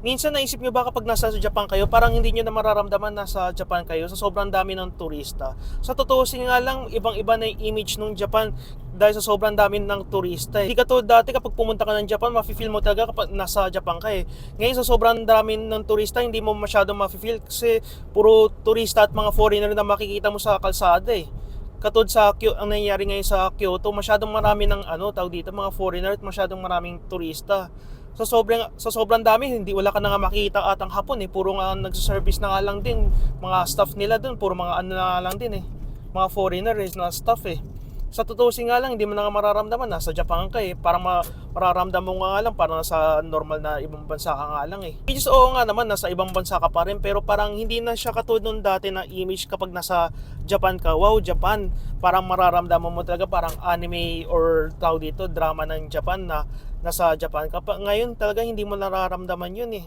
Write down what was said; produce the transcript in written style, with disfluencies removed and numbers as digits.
Minsan naisip niyo ba kapag nasa Japan kayo, parang hindi niyo na mararamdaman nasa Japan kayo sa sobrang dami ng turista. Sa tutuusin nga lang, ibang-iba na yung image ng Japan dahil sa sobrang dami ng turista. Hindi katulad dati kapag pumunta ka ng Japan, mafe-feel mo talaga kapag nasa Japan ka eh. Ngayon sa sobrang dami ng turista, hindi mo masyadong mafe-feel kasi puro turista at mga foreigner na makikita mo sa kalsada eh. Katulad sa ang nangyayari ngayon sa Kyoto, masyadong marami ng tawag dito, mga foreigner at masyadong maraming turista. Sa sobrang dami, hindi wala ka na nga makikita atang hapon eh. Puro nga nagse-service na nga lang din mga staff nila doon, puro mga ano na nga lang din eh. Mga foreigners na staff eh. Sa tutusin nga lang, hindi mo na nga mararamdaman nasa Japan ka eh. Parang mararamdaman mo nga lang parang nasa normal na ibang bansa ka nga lang eh. Which is oo nga naman, nasa ibang bansa ka pa rin, pero parang hindi na siya katulad nung dati na image kapag nasa Japan ka. Wow, Japan. Parang mararamdaman mo talaga parang anime or tawag dito, drama ng Japan na nasa Japan ka pa. Ngayon talaga hindi mo nararamdaman yun eh.